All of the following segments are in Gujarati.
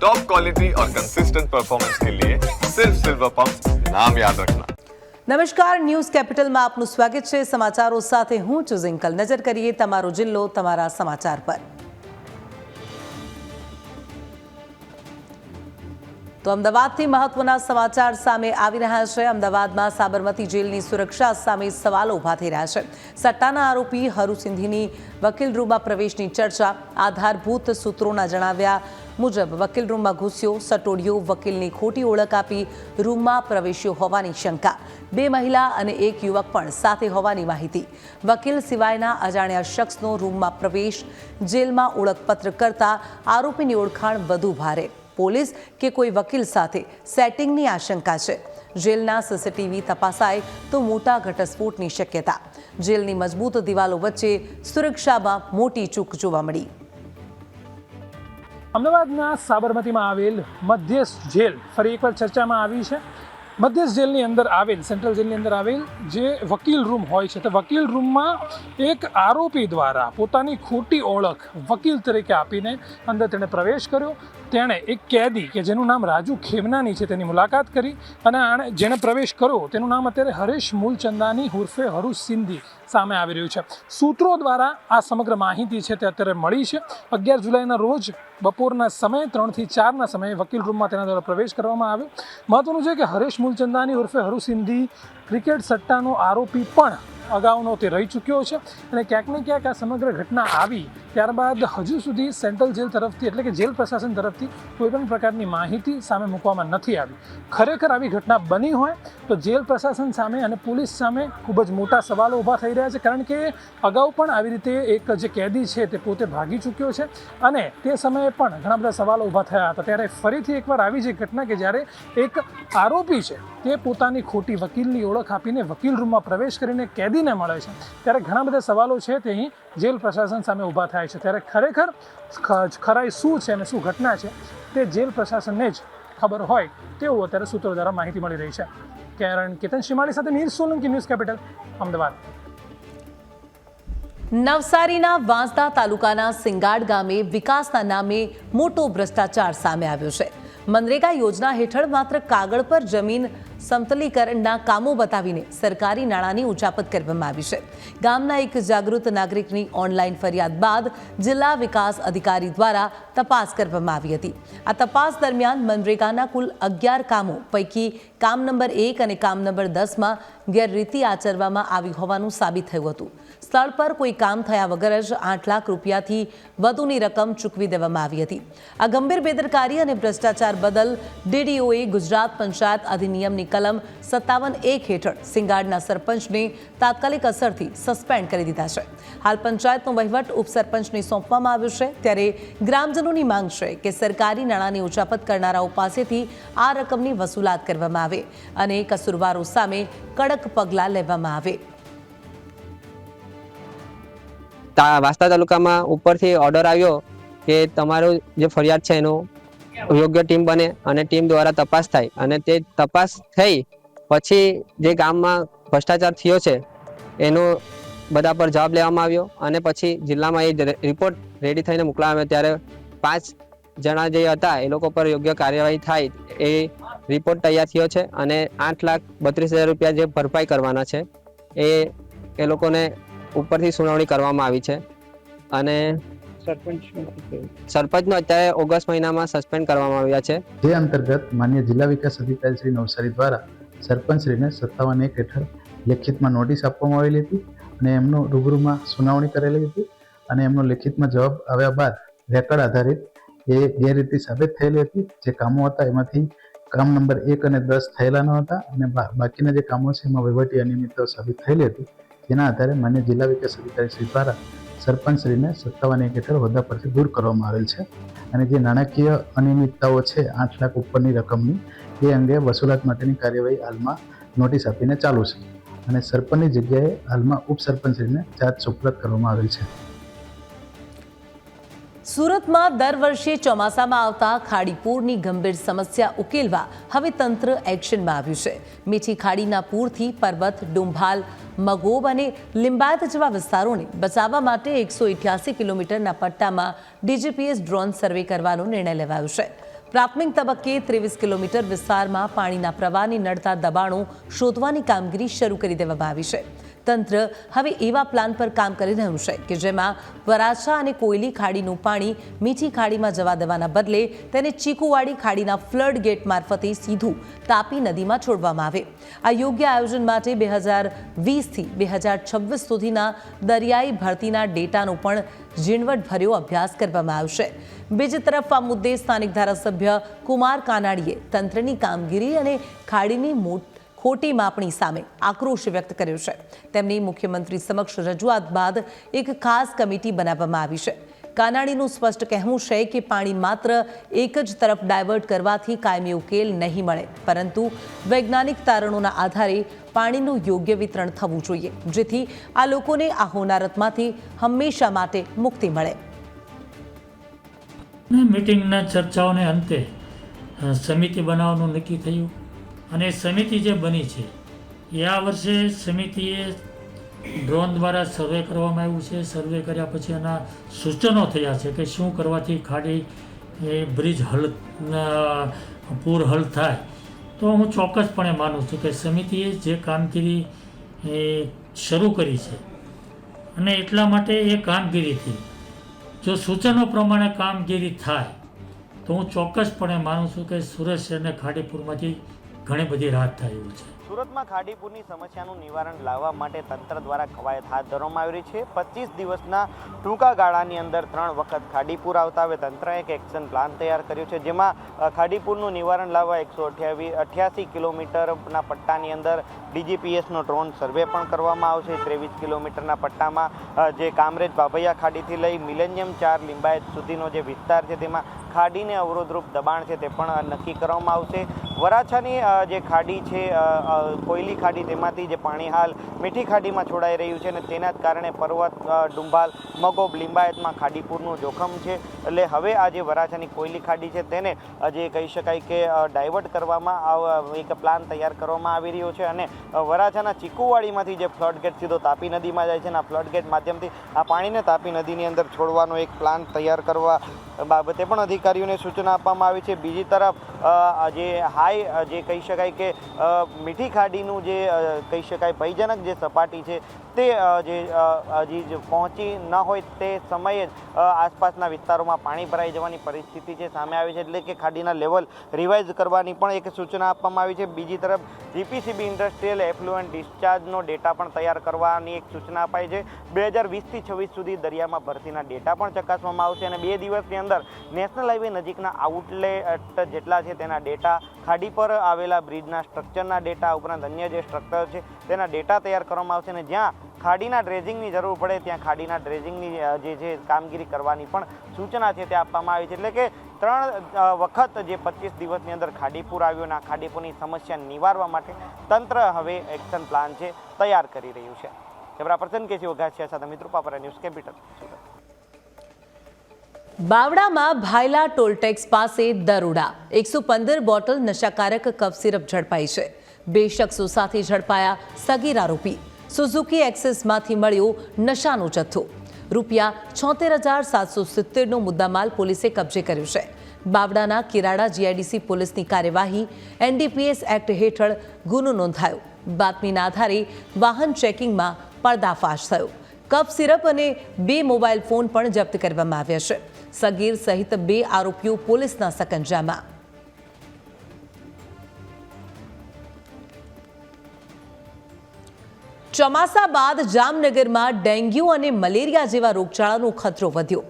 टॉप क्वालिटी और कंसिस्टेंट परफॉर्मेंस के लिए सिर्फ सिल्वर पंप नाम याद रखना। નમસ્કાર, ન્યૂઝ કેપિટલમાં આપનું સ્વાગત છે। સમાચારો સાથે હું છું ઝિંકલ। નજર કરીએ તમારો જિલ્લો તમારા સમાચાર પર। તો અમદાવાદથી મહત્વના સમાચાર સામે આવી રહ્યા છે। અમદાવાદમાં સાબરમતી જેલની સુરક્ષા સામે સવાલો ઊભા થઈ રહ્યા છે। સટ્ટાના આરોપી હરુ સિંધીની વકીલ રૂમમાં પ્રવેશની ચર્ચા। આધારભૂત સૂત્રોના જણાવ્યા મુજબ વકીલ રૂમમાં ઘૂસ્યો, સટોડિયો, વકીલની ખોટી ઓળખ આપી રૂમમાં પ્રવેશ્યો હોવાની શંકા। 2 મહિલા અને 1 યુવક પણ સાથે હોવાની માહિતી। વકીલ સિવાયના અજાણ્યા શખ્સનો રૂમમાં પ્રવેશ। જેલમાં ઓળખપત્ર કરતા આરોપીની ઓળખાણ વધુ ભારે। પોલીસ કે કોઈ વકીલ સાથે સેટિંગની આશંકા છે। જેલના સીસીટીવી તપાસાય તો મોટા ઘટસ્ફોટની શક્યતા। જેલની મજબૂત દિવાલો વચ્ચે સુરક્ષામાં મોટી ચૂક જોવા મળી। અમદાવાદના સાબરમતીમાં આવેલ મધ્યસ્થ જેલ ફરી એકવાર ચર્ચામાં આવી છે। મધ્યસ્થ જેલની અંદર આવેલ, સેન્ટ્રલ જેલની અંદર આવેલ જે વકીલ રૂમ હોય છે, તો વકીલ રૂમમાં એક આરોપી દ્વારા પોતાની ખોટી ઓળખ વકીલ તરીકે આપીને અંદર તેણે પ્રવેશ કર્યો। તેણે એક કેદી કે જેનું નામ રાજુ ખેમનાની છે તેની મુલાકાત કરી અને જેણે પ્રવેશ કર્યો તેનું નામ અત્યારે હરેશ મૂલચંદાની ઉર્ફે હરુ સિંધી સામે આવી રહ્યું છે। સૂત્રો દ્વારા આ સમગ્ર માહિતી છે તે અત્યારે મળી છે। 11 જુલાઈના રોજ બપોરના સમયે 3 થી 4ના સમયે વકીલ રૂમમાં તેના દ્વારા પ્રવેશ કરવામાં આવ્યો। મહત્વનું છે કે હરેશ મૂલચંદાની ઉર્ફે હરુ સિંધી ક્રિકેટ સટ્ટાનો આરોપી પણ અગાઉનો તે રહી ચૂક્યો છે અને ક્યાંક ને ક્યાંક આ સમગ્ર ઘટના આવી ત્યારબાદ હજુ સુધી સેન્ટ્રલ જેલ તરફથી એટલે કે જેલ પ્રશાસન તરફથી કોઈપણ પ્રકારની માહિતી સામે મૂકવામાં નથી આવી। ખરેખર આવી ઘટના બની હોય તો જેલ પ્રશાસન સામે અને પોલીસ સામે ખૂબ જ મોટા સવાલો ઊભા થઈ રહ્યા છે, કારણ કે અગાઉ પણ આવી રીતે એક જે કેદી છે તે પોતે ભાગી ચૂક્યો છે અને તે સમયે પણ ઘણા બધા સવાલો ઊભા થયા હતા। ત્યારે ફરીથી એકવાર આવી જે ઘટના કે જ્યારે એક આરોપી છે તે પોતાની ખોટી વકીલની ઓળખ આપીને વકીલ રૂમમાં પ્રવેશ કરીને કેદીને મળે છે, ત્યારે ઘણા બધા સવાલો છે તે અહીં જેલ પ્રશાસન સામે ઊભા થાય છે। ત્યારે ખરેખર ખરાઈ શું છે અને શું ઘટના છે તે જેલ પ્રશાસનને જ ખબર હોય તેવું અત્યારે સૂત્રો દ્વારા માહિતી મળી રહી છે। કેતન શિમાળી સાથે મીર સોલંકી, ન્યૂઝ કેપિટલ, અમદાવાદ। નવસારીના વાંસદા તાલુકાના સિંગાડ ગામે વિકાસના નામે મોટો ભ્રષ્ટાચાર સામે આવ્યો છે। મનરેગા યોજના હેઠળ માત્ર કાગળ પર જમીન સમતલીકરણના કામો બતાવીને સરકારી નાણાંની ઉચાપત કરવામાં આવી છે। ગામના એક જાગૃત નાગરિકની ઓનલાઈન ફરિયાદ બાદ જિલ્લા વિકાસ અધિકારી દ્વારા તપાસ કરવામાં આવી હતી। આ તપાસ દરમિયાન મનરેગાના કુલ 11 કામો પૈકી કામ નંબર 1 અને કામ નંબર 10માં ગેરરીતિ આચરવામાં આવી હોવાનું સાબિત થયું હતું। સ્થળ પર કોઈ કામ થયા વગર જ 8 લાખ રૂપિયાથી વધુની રકમ ચૂકવી દેવામાં આવી હતી। આ ગંભીર બેદરકારી અને ભ્રષ્ટાચાર બદલ ડીડીઓએ ગુજરાત પંચાયત અધિનિયમની કલમ 57(1) હેઠળ સિંગાડના સરપંચને તાત્કાલિક અસરથી સસ્પેન્ડ કરી દીધા છે। હાલ પંચાયતનો વહીવટ ઉપસરપંચને સોંપવામાં આવ્યો છે। ત્યારે ગ્રામજનોની માંગ છે કે સરકારી નાણાંની ઉચાપત કરનારાઓ પાસેથી આ રકમની વસૂલાત કરવામાં આવે અને કસૂરવારો સામે કડક પગલાં લેવામાં આવે। વાંસદા તાલુકામાં ઉપરથી ઓર્ડર આવ્યો કે તમારો જે ફરિયાદ છે એનું યોગ્ય ટીમ બને અને ટીમ દ્વારા તપાસ થાય અને તે તપાસ થઈ પછી જે ગામમાં ભ્રષ્ટાચાર થયો છે એનો બધા પર જવાબ લેવામાં આવ્યો અને પછી જિલ્લામાં એ રિપોર્ટ રેડી થઈને મોકલવામાં આવ્યો। ત્યારે 5 જણા જે હતા એ લોકો પર યોગ્ય કાર્યવાહી થાય એ રિપોર્ટ તૈયાર થયો છે અને 8,32,000 રૂપિયા જે ભરપાઈ કરવાના છે એ લોકોને ઉપરથી સુનાવણી કરવામાં આવી છે અને સરપંચનો અત્યારે ઓગસ્ટ મહિનામાં સસ્પેન્ડ કરવામાં આવ્યા છે। જે અંતર્ગત માન્ય જિલ્લા વિકાસ અધિકારી શ્રી નવસારી દ્વારા સરપંચશ્રીને 57(1) હેઠળ લેખિતમાં નોટિસ આપવામાં આવેલી હતી અને એમનો રૂબરૂમાં સુનાવણી કરેલી હતી અને એમનો લેખિતમાં જવાબ આવ્યા બાદ રેકર્ડ આધારિત એ ગેરરીતિ સાબિત થયેલી હતી। જે કામો હતા એમાંથી કામ નંબર 1 અને 10 થયેલા ન હતા અને બાકીના જે કામો છે એમાં વહીવટી અનિયમિતતાઓ સાબિત થયેલી હતી। જેના આધારે માન્ય જિલ્લા વિકાસ અધિકારી શ્રી દ્વારા સરપંચશ્રીને 57(1) હેઠળ હોદ્દા પરથી દૂર કરવામાં આવેલ છે અને જે નાણાકીય અનિયમિતતાઓ છે 8 લાખ ઉપરની રકમની એ અંગે વસૂલાત માટેની કાર્યવાહી હાલમાં નોટિસ આપીને ચાલુ છે અને સરપંચની જગ્યાએ હાલમાં ઉપસરપંચશ્રીને ચાર્જ સુપ્રત કરવામાં આવેલ છે। સુરતમાં દર વર્ષે ચોમાસામાં આવતા ખાડીપૂરની ગંભીર સમસ્યા ઉકેલવા હવે તંત્ર એક્શનમાં આવ્યું છે। મીઠી ખાડીના પૂરથી પર્વત, ડુંભાલ, મગોબ અને લિંબાયત જેવા વિસ્તારોને બચાવવા માટે 188 કિલોમીટરના પટ્ટામાં ડીજીપીએસ ડ્રોન સર્વે કરવાનો નિર્ણય લેવાયો છે। પ્રાથમિક તબક્કે 23 કિલોમીટર વિસ્તારમાં પાણીના પ્રવાહને નડતા દબાણો શોધવાની કામગીરી શરૂ કરી દેવામાં આવી છે. તંત્ર હવે એવા પ્લાન પર કામ કરી રહ્યું છે કે જેમાં વરાછા અને કોયલી ખાડીનું પાણી મીઠી ખાડીમાં જવા દેવાના બદલે તેને ચીકુવાડી ખાડીના ફ્લડ ગેટ મારફતે સીધું તાપી નદીમાં છોડવામાં આવે. આ યોગ્ય આયોજન માટે 2020થી 2026 સુધીના દરિયાઈ ભરતીના ડેટાનો પણ ઝીણવટભર્યો અભ્યાસ કરવામાં આવશે. બીજી તરફ આ મુદ્દે સ્થાનિક ધારાસભ્ય કુમાર કાનાડીએ તંત્રની કામગીરી અને ખાડીની ખોટી માપણી સામે આક્રોશ વ્યક્ત કર્યો છે. તેમની મુખ્યમંત્રી સમક્ષ રજૂઆત બાદ એક ખાસ કમિટી બનાવવામાં આવી છે. કાનાડીનું સ્પષ્ટ કહેવું છે કે પાણી માત્ર એક જ તરફ ડાયવર્ટ કરવાથી કાયમી ઉકેલ નહીં મળે, પરંતુ વૈજ્ઞાનિક તારણોના આધારે પાણીનું યોગ્ય વિતરણ થવું જોઈએ, જેથી આ લોકોને આ હોનારતમાંથી હંમેશા માટે મુક્તિ મળે. મીટિંગના ચર્ચાઓને અંતે સમિતિ બનાવવાનું નક્કી થયું અને સમિતિ જે બની છે એ આ વર્ષે સમિતિએ ડ્રોન દ્વારા સર્વે કરવામાં આવ્યું છે. સર્વે કર્યા પછી એના સૂચનો થયા છે કે શું કરવાથી ખાડી બ્રિજ પૂર હલ થાય. તો હું ચોક્કસપણે માનું છું કે સમિતિએ જે કામગીરી શરૂ કરી છે અને એટલા માટે એ કામગીરીથી જો સૂચનો પ્રમાણે કામગીરી થાય તો હું ચોક્કસપણે માનું છું કે સુરત શહેરને ખાડીપુરમાંથી ઘણી બધી રાહત થાય એવું છે. સુરતમાં ખાડીપુરની સમસ્યાનું નિવારણ લાવવા માટે તંત્ર દ્વારા કવાયત હાથ ધરવામાં આવી રહી છે. 25 દિવસના ટૂંકા ગાળાની અંદર 3 વખત ખાડીપુર આવતા હવે તંત્રએ એક એક્શન પ્લાન તૈયાર કર્યો છે, જેમાં ખાડીપુરનું નિવારણ લાવવા 188 કિલોમીટરના પટ્ટાની અંદર DGPSનો ડ્રોન સર્વે પણ કરવામાં આવશે. 23 કિલોમીટરના પટ્ટામાં જે કામરેજ બાભૈયા ખાડીથી લઈ મિલેનિયમ 4 લિંબાયત સુધીનો જે વિસ્તાર છે તેમાં ખાડીને અવરોધરૂપ દબાણ છે તે પણ નક્કી કરવામાં આવશે. વરાછાની જે ખાડી છે કોયલી ખાડી તેમાંથી જે પાણી હાલ મીઠી ખાડીમાં છોડાઈ રહ્યું છે અને તેના જ કારણે પર્વત, ડુંભાલ, મગોબ, લિંબાયતમાં ખાડીપુરનું જોખમ છે. એટલે હવે આ જે વરાછાની કોયલી ખાડી છે તેને જે કહી શકાય કે ડાયવર્ટ કરવામાં એક પ્લાન તૈયાર કરવામાં આવી રહ્યો છે અને વરાછાના ચીકુવાડીમાંથી જે ફ્લડ ગેટ સીધો તાપી નદીમાં જાય છે અને આ ફ્લડ ગેટ માધ્યમથી આ પાણીને તાપી નદીની અંદર છોડવાનો એક પ્લાન તૈયાર કરવા બાબતે પણ અધિકારીઓને સૂચના આપવામાં આવી છે. બીજી તરફ જે જે કહી શકાય કે મીઠી ખાડીનું જે કહી શકાય ભયજનક જે સપાટી છે તે હજી પહોંચી ન હોય તે સમયે જ આસપાસના વિસ્તારોમાં પાણી ભરાઈ જવાની પરિસ્થિતિ છે સામે આવી છે, એટલે કે ખાડીના લેવલ રિવાઇઝ કરવાની પણ એક સૂચના આપવામાં આવી છે. બીજી તરફ GPCB ઇન્ડસ્ટ્રીયલ એફ્લુએન્ટ ડિસ્ચાર્જનો ડેટા પણ તૈયાર કરવાની એક સૂચના અપાઈ છે. 2020થી 26 સુધી દરિયામાં ભરતીના ડેટા પણ ચકાસવામાં આવશે અને 2 દિવસની અંદર નેશનલ હાઈવે નજીકના આઉટલેટ જેટલા છે તેના ડેટા, ખાડી પર આવેલા બ્રિજના સ્ટ્રક્ચરના ડેટા ઉપરાંત અન્ય જે સ્ટ્રક્ચર છે તેના ડેટા તૈયાર કરવામાં આવશે અને જ્યાં ખાડીના ડ્રેજિંગની જરૂર પડે ત્યાં ખાડીના ડ્રેજિંગની જે છે કામગીરી કરવાની પણ સૂચના છે તે આપવામાં આવી છે. એટલે કે 3 વખત જે 25 દિવસની અંદર ખાડીપુર આવ્યું અને આ ખાડીપુરની સમસ્યા નિવારવા માટે તંત્ર હવે એક્શન પ્લાન છે તૈયાર કરી રહ્યું છે. કેમેરા પર્સન કેસી ઓઘાસિયા સાથે મિત્રો પાપરા news capital Surat. બાવડામાં Bhayla toll tax પાસે દરોડા, 115 બોટલ નશાકારક કફ સિરપ ઝડપાઈ છે. 2 શખ્સો સાથે ઝડપાયા સગીર આરોપી. સુઝુકી એક્સેસમાંથી મળ્યો નશાનો જથ્થો. ₹76,770નો મુદ્દામાલ પોલીસે કબજે કર્યો છે. બાવડાના કિરાડા GIDC પોલીસની કાર્યવાહી, NDPS એક્ટ હેઠળ ગુનો નોંધાયો. બાતમીના આધારે વાહન ચેકિંગમાં પર્દાફાશ થયો. કફ સિરપ અને 2 મોબાઈલ ફોન પણ જપ્ત કરવામાં આવ્યા છે. સગીર સહિત 2 આરોપીઓ પોલીસના સકંજામાં. ચોમાસા બાદ જામનગરમાં ડેન્ગ્યુ અને મલેરિયા જેવા રોગચાળાનો ખતરો વધ્યો.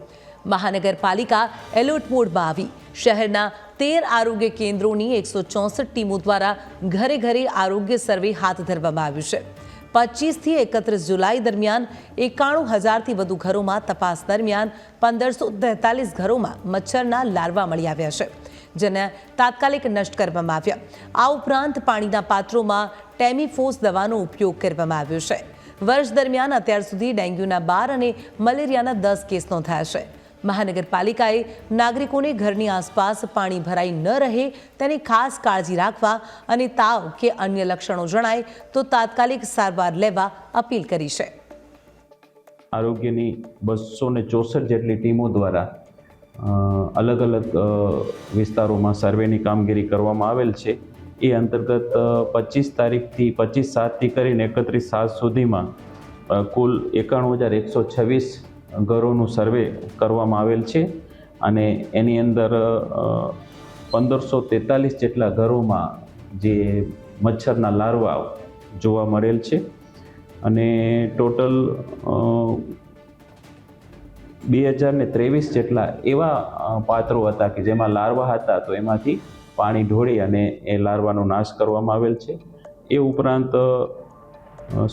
મહાનગરપાલિકા એલર્ટ મોડમાં આવી. શહેરના 13 આરોગ્ય કેન્દ્રોની 164 ટીમો દ્વારા ઘરે ઘરે આરોગ્ય સર્વે હાથ ધરવામાં આવ્યું છે. 25 થી 31 જુલાઈ દરમિયાન 91,000થી વધુ ઘરોમાં તપાસ દરમિયાન 1543 ઘરોમાં મચ્છરના લાર્વા મળી આવ્યા છે, જેને તાત્કાલિક નષ્ટ કરવામાં આવ્યા. આ ઉપરાંત પાણીના પાત્રોમાં ટેમીફોસ દવાનો ઉપયોગ કરવામાં આવ્યો છે. વર્ષ દરમિયાન અત્યાર સુધી ડેન્ગ્યુના 12 અને મલેરિયાના 10 કેસ નોંધાયા છે. મહાનગરપાલિકાએ નાગરિકોને ઘરની આસપાસ પાણી ભરાઈ ન રહે તેની ખાસ કાળજી રાખવા અને તાવ કે અન્ય લક્ષણો જણાય તો તાત્કાલિક સારવાર લેવા અપીલ કરી છે. આરોગ્યની 264 જેટલી ટીમો દ્વારા અલગ અલગ વિસ્તારોમાં સર્વેની કામગીરી કરવામાં આવેલ છે. એ અંતર્ગત 25/7થી કરીને 31/7 સુધીમાં કુલ 91,126 ઘરોનું સર્વે કરવામાં આવેલ છે અને એની અંદર 1543 જેટલા ઘરોમાં જે મચ્છરના લાર્વા જોવા મળેલ છે અને ટોટલ 2023 જેટલા એવા પાત્રો હતા કે જેમાં લાર્વા હતા, તો એમાંથી પાણી ઢોળી અને એ લાર્વાનો નાશ કરવામાં આવેલ છે. એ ઉપરાંત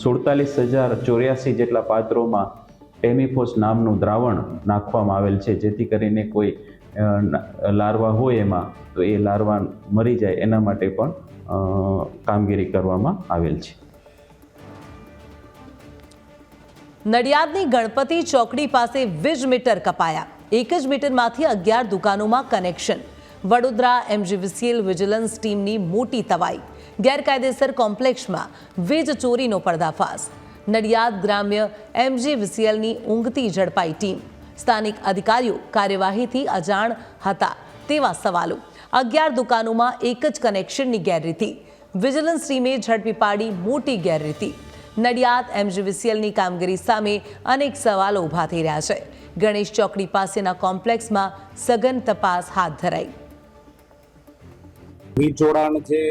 47,084 જેટલા પાત્રોમાં ટેમીફોસ નામનું દ્રાવણ નાખવામાં આવેલ છે, જેથી કરીને કોઈ લાર્વા હોય એમાં તો એ લાર્વા મરી જાય એના માટે પણ કામગીરી કરવામાં આવેલ છે. નડિયાદની ગણપતિ ચોકડી પાસે વીજ મીટર કપાયા. એક જ મીટરમાંથી 11 દુકાનોમાં કનેક્શન. વડોદરા MGVCL વિજિલન્સ ટીમની મોટી તવાઈ. ગેરકાયદેસર કોમ્પ્લેક્સમાં વીજ ચોરીનો પર્દાફાશ. નડિયાદ ગ્રામ્ય MGVCLની ઊંઘતી ઝડપાઈ ટીમ. સ્થાનિક અધિકારીઓ કાર્યવાહીથી અજાણ હતા તેવા સવાલો. 11 દુકાનોમાં એક જ કનેક્શનની ગેરરીતિ. વિજિલન્સ ટીમે ઝડપી પાડી મોટી ગેરરીતિ. નડિયાદ MGVCLની કામગીરી સામે અનેક સવાલો ઊભા થઈ રહ્યા છે. ગણેશ ચોકડી પાસેના કોમ્પ્લેક્સમાં સઘન તપાસ હાથ ધરાઈ. વીજ જોડાણ જે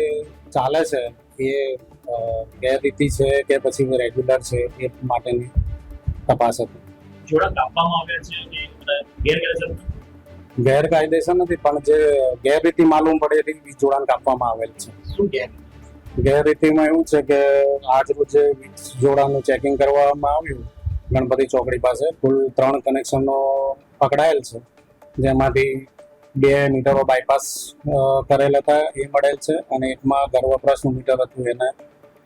ચાલે છે એ ગેરરીતિ છે કે પછી રેગ્યુલર છે એ માટેની તપાસ હતી. જોડાણ કાપવામાં આવ્યા છે ગેરકાયદેસર નથી, પણ જે ગેરરીતિ માલુમ પડે એવી વીજ જોડાણ કાપવામાં આવેલ છે. શું ગેરરીતિમાં એવું છે કે આજ રોજ વીજ જોડાણનું ચેકિંગ કરવામાં આવ્યું ગણપતિ ચોકડી પાસે. કુલ 3 કનેક્શનો પકડાયેલ છે, જેમાંથી 2 મીટરો બાયપાસ કરેલ હતા એ મળેલ છે અને એકમાં ઘર વપરાશનું મીટર હતું એને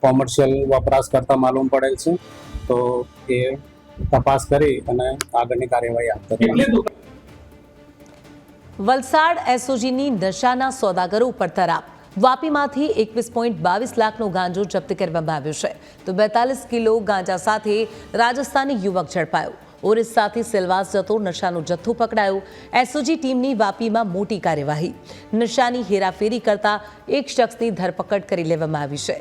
કોમર્શિયલ વપરાશ કરતા માલુમ પડેલ છે. તો એ તપાસ કરી અને આગળની કાર્યવાહી હાથ ધરી. વલસાડ SOGની નશાના સોદાગરો ઉપર તરાપ. વાપીમાંથી 21.22 લાખનો ગાંજો જપ્ત કરવામાં આવ્યો છે, તો 42 કિલો ગાંજા સાથે રાજસ્થાની યુવક ઝડપાયો. ઓરિસ્સાથી સેલવાસ જતો નશાનો જથ્થો પકડાયો. SOG ટીમની વાપીમાં મોટી કાર્યવાહી. નશાની હેરાફેરી કરતા એક શખ્સની ધરપકડ કરી લેવામાં આવી છે.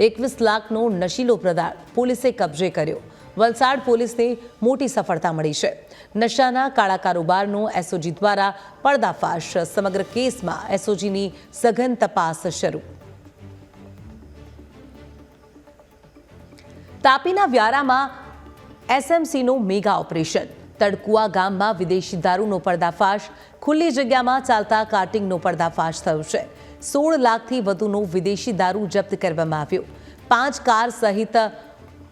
21 લાખનો નશીલો પદાર્થ પોલીસે કબજે કર્યો. વલસાડ પોલીસને મોટી સફળતા મળી છે. નશાના કાળા કારોબારનો SOG દ્વારા પર્દાફાશ. સમગ્ર કેસમાં SOGની સઘન તપાસ શરૂ. તાપીના વ્યારામાં SMCનો મેગા ઓપરેશન. તડકુઆ ગામમાં વિદેશી દારૂનો પર્દાફાશ. ખુલ્લી જગ્યામાં ચાલતા કાર્ટિંગનો પર્દાફાશ થયો છે. 16 લાખથી વધુનો વિદેશી દારૂ જપ્ત કરવામાં આવ્યો. 5 કાર સહિત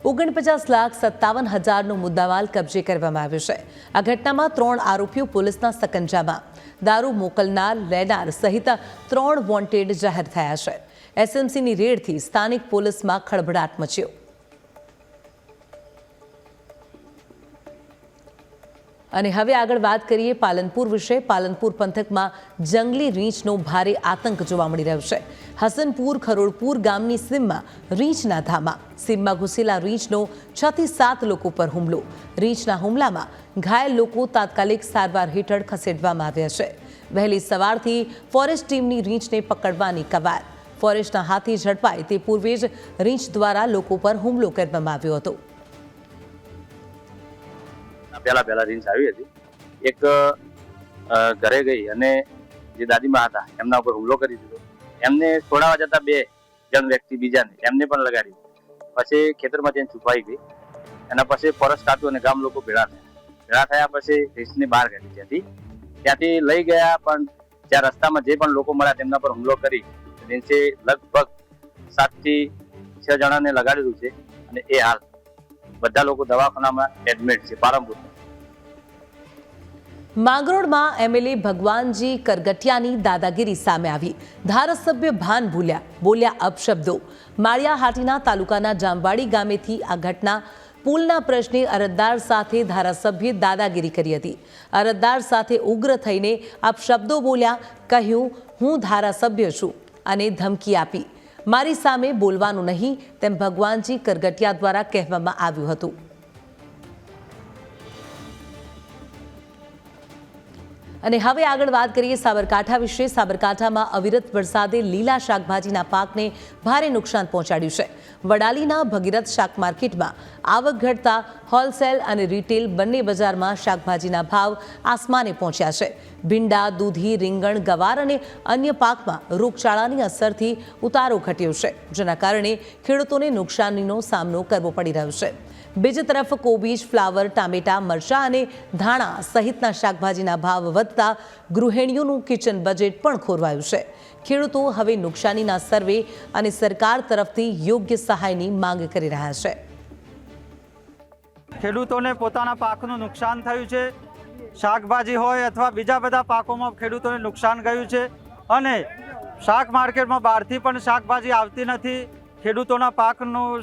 49,57,000નો મુદ્દામાલ કબજે કરવામાં આવ્યો છે. આ ઘટનામાં 3 આરોપીઓ પોલીસના સકંજામાં. દારૂ મોકલનાર, લેનાર સહિત 3 વોન્ટેડ જાહેર થયા છે. SMCની રેડથી સ્થાનિક પોલીસમાં ખળભળાટ મચ્યો. અને હવે આગળ વાત કરીએ પાલનપુર વિશે. પાલનપુર પંથકમાં જંગલી રીંછનો ભારે આતંક જોવા મળી રહ્યો છે. હસનપુર ખરોડપુર ગામની સીમમાં રીંછના ધામા. સીમમાં ઘૂસેલા રીંછનો 6 થી 7 લોકો પર હુમલો. રીંછના હુમલામાં ઘાયલ લોકો તાત્કાલિક સારવાર હેઠળ ખસેડવામાં આવ્યા છે. વહેલી સવારથી ફોરેસ્ટ ટીમની રીંછને પકડવાની કવાયત. ફોરેસ્ટના હાથી ઝડપાય તે પૂર્વે જ રીંછ દ્વારા લોકો પર હુમલો કરવામાં આવ્યો હતો. પહેલા રીંછ આવી હતી. એક ઘરે ગઈ અને જે દાદીમા હતા એમના ઉપર હુમલો કરી દીધો. એમને છોડાવવા જતા 2 જણ વ્યક્તિ બીજાને એમને પણ લગાડી. પછી ખેતરમાં જઈને છુપાઈ ગઈ. એના પછી ફોરેસ્ટ ખાતું અને ગામ લોકો ભેળા થયા પછી રીંછને બહાર કાઢી. ત્યાંથી લઈ ગયા, પણ ત્યાં રસ્તામાં જે પણ લોકો મળ્યા તેમના પર હુમલો કરી રીંછે લગભગ 7 થી 6 જણાને લગાડેલું છે અને એ હાલ બધા લોકો દવાખાનામાં એડમિટ છે પાલનપુર. માંગરોળમાં MLA ભગવાનજી કરગટિયાની દાદાગીરી સામે આવી. ધારાસભ્ય ભાન ભૂલ્યા, બોલ્યા અપશબ્દો. માળિયાહાટીના તાલુકાના જામવાડી ગામેથી આ ઘટના. પુલના પ્રશ્ને અરજદાર સાથે ધારાસભ્યે દાદાગીરી કરી હતી. અરજદાર સાથે ઉગ્ર થઈને અપશબ્દો બોલ્યા. કહ્યું, હું ધારાસભ્ય છું અને ધમકી આપી. મારી સામે બોલવાનું નહીં તેમ ભગવાનજી કરગટિયા દ્વારા કહેવામાં આવ્યું હતું. અને હવે આગળ વાત કરીએ સાબરકાંઠા વિશે. સાબરકાંઠામાં અવિરત વરસાદે લીલા શાકભાજીના પાકને ભારે નુકસાન પહોંચાડ્યું છે. વડાલીના ભગીરથ શાક માર્કેટમાં આવક ઘટતા હોલસેલ અને રિટેલ બંને બજારમાં શાકભાજીના ભાવ આસમાને પહોંચ્યા છે. ભીંડા, દૂધી, રીંગણ, ગવાર અને અન્ય પાકમાં રોગચાળાની અસરથી ઉતારો ઘટ્યો છે, જેના કારણે ખેડૂતોને નુકસાનીનો સામનો કરવો પડી રહ્યો છે. બીજી તરફ કોબીજ, ફ્લાવર, ટામેટા, મરચાં અને ધાણા સહિતના શાકભાજીના ભાવ વધતા ગૃહિણીઓનું કિચન બજેટ પણ ખોરવાયું છે. ખેડૂતો હવે નુકસાનીના સર્વે અને સરકાર તરફથી યોગ્ય સહાયની માંગ કરી રહ્યા છે. ખેડૂતોને પોતાના પાકનું નુકસાન થયું છે. શાકભાજી હોય અથવા બીજા બધા પાકોમાં ખેડૂતોને નુકસાન ગયું છે અને શાક માર્કેટમાં બહારથી પણ શાકભાજી આવતી નથી. ખેડૂતોના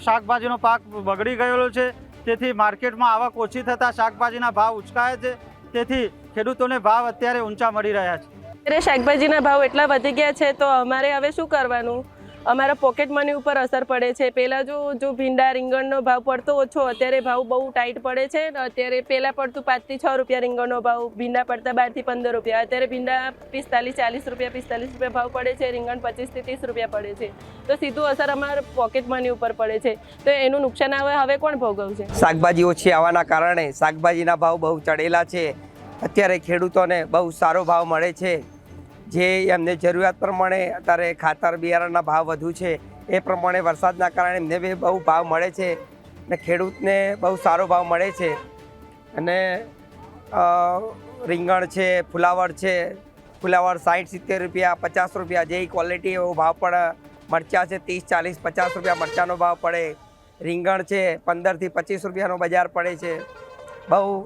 શાકભાજીનો પાક બગડી ગયેલો છે, તેથી માર્કેટમાં આવક ઓછી થતાં શાકભાજીના ભાવ ઉચકાયા છે. તેથી ખેડૂતોને ભાવ અત્યારે ઊંચા મળી રહ્યા છે. અત્યારે શાકભાજીના ભાવ એટલા વધી ગયા છે તો અમારે હવે શું કરવાનું? અમારા પોકેટ મની ઉપર અસર પડે છે. પહેલાં જો ભીંડા, રીંગણનો ભાવ પડતો ઓછો, અત્યારે ભાવ બહુ ટાઈટ પડે છે. અત્યારે પહેલાં પડતું 5 થી 6 રૂપિયા રીંગણનો ભાવ, ભીંડા પડતા 12 થી 15 રૂપિયા. અત્યારે ભીંડા 45-40 રૂપિયા, 45 રૂપિયા ભાવ પડે છે. રીંગણ 25 થી 30 રૂપિયા પડે છે. તો સીધું અસર અમારા પોકેટ મની ઉપર પડે છે. તો એનું નુકસાન હવે કોણ ભોગવશે? શાકભાજી ઓછી આવવાના કારણે શાકભાજીના ભાવ બહુ ચડેલા છે. અત્યારે ખેડૂતોને બહુ સારો ભાવ મળે છે. જે એમને જરૂરિયાત પ્રમાણે અત્યારે ખાતર બિયારણના ભાવ વધુ છે, એ પ્રમાણે વરસાદના કારણે એમને બી બહુ ભાવ મળે છે અને ખેડૂતને બહુ સારો ભાવ મળે છે. અને રીંગણ છે, ફુલાવર છે, ફુલાવર 60-70 રૂપિયા, 50 રૂપિયા જેવી ક્વોલિટી એવો ભાવ પડે. મરચાં છે 30-40-50 રૂપિયા મરચાંનો ભાવ પડે. રીંગણ છે 15 થી 25 રૂપિયાનો બજાર પડે છે. બહુ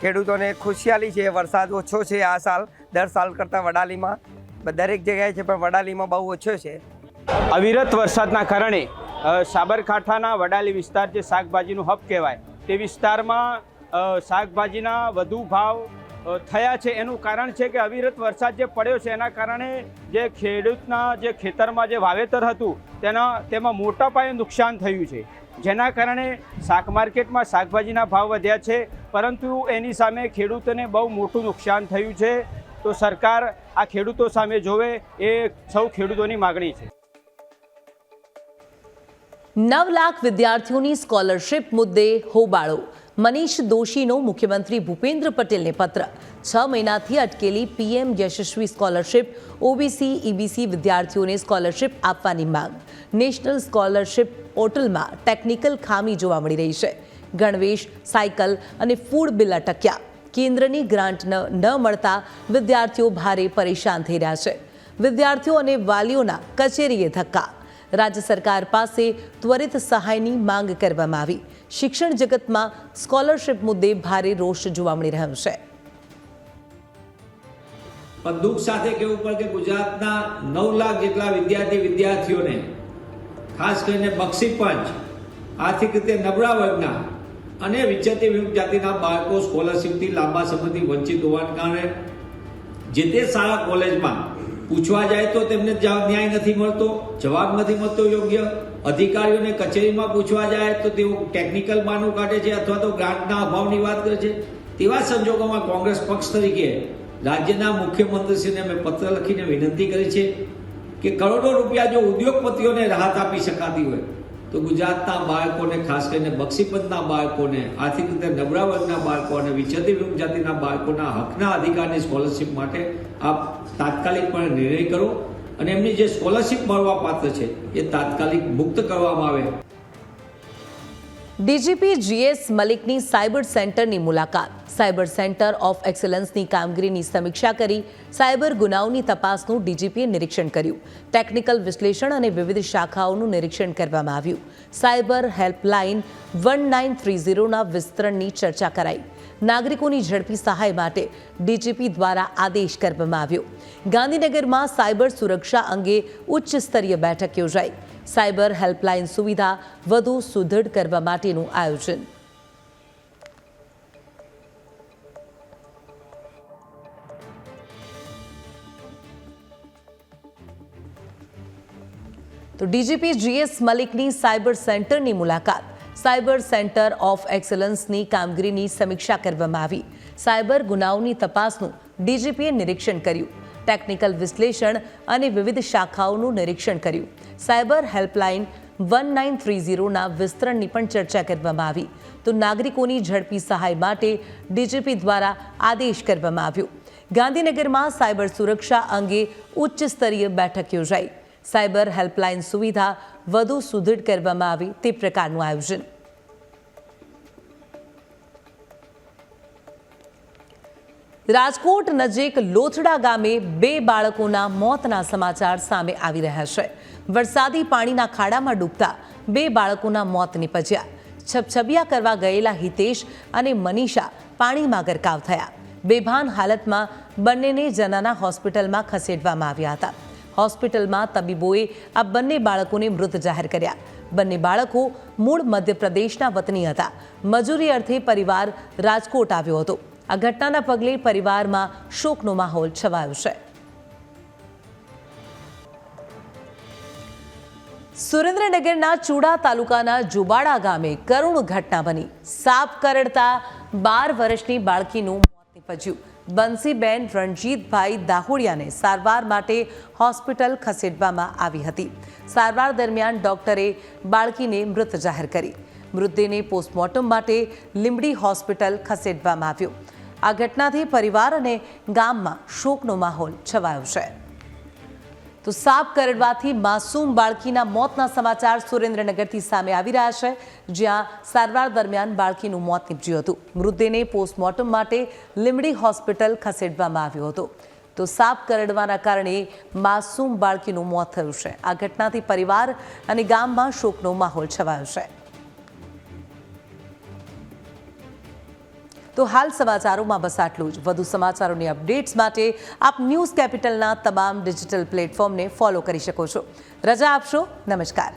ખેડૂતોને ખુશિયાલી છે. વરસાદ ઓછો છે આ સાલ, દર સાલ કરતાં વડાલીમાં દરેક જગ્યાએ છે, પણ વડાલીમાં બહુ ઓછો છે. અવિરત વરસાદના કારણે સાબરકાંઠાના વડાલી વિસ્તાર જે શાકભાજીનું હબ કહેવાય તે વિસ્તારમાં શાકભાજીના વધુ ભાવ થયા છે. એનું કારણ છે કે અવિરત વરસાદ જે પડ્યો છે એના કારણે જે ખેડૂતના જે ખેતરમાં જે વાવેતર હતું તેમાં મોટા પાયે નુકસાન થયું છે, જેના કારણે શાક માર્કેટમાં શાકભાજીના ભાવ વધ્યા છે, પરંતુ એની સામે ખેડૂતોને બહુ મોટું નુકસાન થયું છે. તો સરકાર આ ખેડૂતો સામે જોવે, એ સૌ ખેડૂતોની માગણી છે. 9 લાખ વિદ્યાર્થીઓની સ્કોલરશિપ મુદ્દે હોબાળો. મનીષ દોશીનો મુખ્યમંત્રી ભૂપેન્દ્ર પટેલને પત્ર. 6 મહિનાથી અટકેલી PM યશસ્વી સ્કોલરશિપ, ઓબીસી, ઈબીસી વિદ્યાર્થીઓને સ્કોલરશિપ આપવાની માંગ. નેશનલ સ્કોલરશિપ પોર્ટલમાં ટેકનિકલ ખામી જોવા મળી રહી છે. ગણવેશ, સાયકલ અને ફૂડ બિલ અટક્યા. કેન્દ્રની ગ્રાન્ટ ન મળતા વિદ્યાર્થીઓ ભારે પરેશાન થઈ રહ્યા છે. વિદ્યાર્થીઓ અને વાલીઓના કચેરીએ ધક્કા. રાજ્ય સરકાર પાસે ત્વરિત સહાયની માંગ કરવામાં આવી. શિક્ષણ જગતમાં સ્કોલરશિપ મુદ્દે ભારે રોષ જોવા મળી રહ્યો છે. પણ દુઃખ સાથે કહેવું પડે કે ગુજરાતના 9 લાખ જેટલા વિદ્યાર્થીઓને ખાસ કરીને બક્ષી પંચ, આર્થિક રીતે નબળા વર્ગના અને વિચરતી વિમુક્ત જાતિના બાળકો સ્કોલરશિપથી લાંબા સમયથી વંચિત હોવાના કારણે જે તે શાળા કોલેજમાં પૂછવા જાય તો તેમને ન્યાય નથી મળતો, જવાબ નથી મળતો યોગ્ય. અધિકારીઓને કચેરીમાં પૂછવા જાય તો તેઓ ટેકનિકલ બહાનું કાઢે છે અથવા તો ગ્રાન્ટના અભાવની વાત કરે છે. તેવા સંજોગોમાં કોંગ્રેસ પક્ષ તરીકે રાજ્યના મુખ્યમંત્રીશ્રીને અમે પત્ર લખીને વિનંતી કરી છે કે કરોડો રૂપિયા જો ઉદ્યોગપતિઓને રાહત આપી શકાતી હોય તો ગુજરાતના બાળકોને, ખાસ કરીને બક્ષીપંથના બાળકોને, આર્થિક રીતે નબળા વર્ગના બાળકો અને વિચરતી વિમુક્ત જાતિના બાળકોના હકના અધિકારની સ્કોલરશિપ માટે આપ તાત્કાલિકપણે નિર્ણય કરો અને એમની જે સ્કોલરશિપ મળવા પાત્ર છે એ તાત્કાલિક મુક્ત કરવામાં આવે. ડીજીપી GS મલિકની સાયબર સેન્ટરની મુલાકાત. સાયબર સેન્ટર ઓફ એક્સલન્સની કામગીરીની સમીક્ષા કરી. સાયબર ગુનાઓની તપાસનું ડીજીપીએ નિરીક્ષણ કર્યું. ટેકનિકલ વિશ્લેષણ અને વિવિધ શાખાઓનું નિરીક્ષણ કરવામાં આવ્યું. સાયબર હેલ્પલાઇન 1930ના વિસ્તરણની ચર્ચા કરાઈ. નાગરિકોની ઝડપી સહાય માટે ડીજીપી દ્વારા આદેશ કરવામાં આવ્યો. ગાંધીનગરમાં સાયબર સુરક્ષા અંગે ઉચ્ચ સ્તરીય બેઠક યોજાઈ. સાયબર હેલ્પલાઇન સુવિધા વધુ સુદૃઢ કરવા માટેનું આયોજન. તો ડીજીપી GS મલિકની સાયબર સેન્ટરની મુલાકાત. સાયબર સેન્ટર ઓફ એક્સલન્સની કામગીરીની સમીક્ષા કરવામાં આવી. સાયબર ગુનાઓની તપાસનું ડીજીપીએ નિરીક્ષણ કર્યું. ટેકનિકલ વિશ્લેષણ અને વિવિધ શાખાઓનું નિરીક્ષણ કર્યું. સાયબર હેલ્પલાઇન 1930ના વિસ્તરણની પણ ચર્ચા કરવામાં આવી. તો નાગરિકોની ઝડપી સહાય માટે ડીજીપી દ્વારા આદેશ કરવામાં આવ્યો. ગાંધીનગરમાં સાયબર સુરક્ષા અંગે ઉચ્ચ સ્તરીય બેઠક યોજાઈ. સાયબર હેલ્પલાઇન સુવિધા વધુ સુદૃઢ કરવામાં આવી તે પ્રકારનું આયોજન. રાજકોટ નજીક લોથડા ગામે 2 બાળકોના મોતના સમાચાર સામે આવી રહ્યા છે. વરસાદી પાણીના ખાડામાં ડૂબતા 2 બાળકોના મોત નિપજ્યા. છબછબિયા કરવા ગયેલા હિતેશ અને મનીષા પાણીમાં ગરકાવ થયા. બેભાન હાલતમાં બંનેને જનાના હોસ્પિટલમાં ખસેડવામાં આવ્યા હતા. હોસ્પિટલમાં તબીબોએ આ બંને બાળકોને મૃત જાહેર કર્યા. બંને બાળકો મૂળ મધ્યપ્રદેશના વતની હતા. મજૂરી અર્થે પરિવાર રાજકોટ આવ્યો હતો. આ ઘટનાના પગલે પરિવારમાં શોકનો માહોલ છવાયો છે. સુરેન્દ્રનગરના ચુડા તાલુકાના જુબાડા ગામે કરુણ ઘટના બની. સાપ કરડતા 12 વર્ષની બાળકીનું મોત નિપજ્યું. બંસીબેન રણજીતભાઈ દાહોડિયાને સારવાર માટે હોસ્પિટલ ખસેડવામાં આવી હતી. સારવાર દરમિયાન ડોક્ટરે બાળકીને મૃત જાહેર કરી. મૃતદેહને પોસ્ટમોર્ટમ માટે લીંબડી હોસ્પિટલ ખસેડવામાં આવ્યો. આ ઘટનાથી પરિવાર અને ગામમાં શોકનો માહોલ છવાયો છે. તો સાપ કરડવાથી માસૂમ બાળકીના મોતના સમાચાર સુરેન્દ્રનગરથી સામે આવી રહ્યા છે, જ્યાં સારવાર દરમિયાન બાળકીનું મોત નીપજ્યું હતું. મૃતદેહને પોસ્ટમોર્ટમ માટે લીંબડી હોસ્પિટલ ખસેડવામાં આવ્યો હતો. તો સાપ કરડવાના કારણે માસૂમ બાળકીનું મોત થયું છે. આ ઘટનાથી પરિવાર અને ગામમાં શોકનો માહોલ છવાયો છે. તો હાલ સમાચારોમાં બસ આટલું જ. વધુ સમાચારોની અપડેટ્સ માટે આપ ન્યૂઝ કેપિટલના તમામ ડિજિટલ પ્લેટફોર્મને ફોલો કરી શકો છો. રજા આપશો. નમસ્કાર.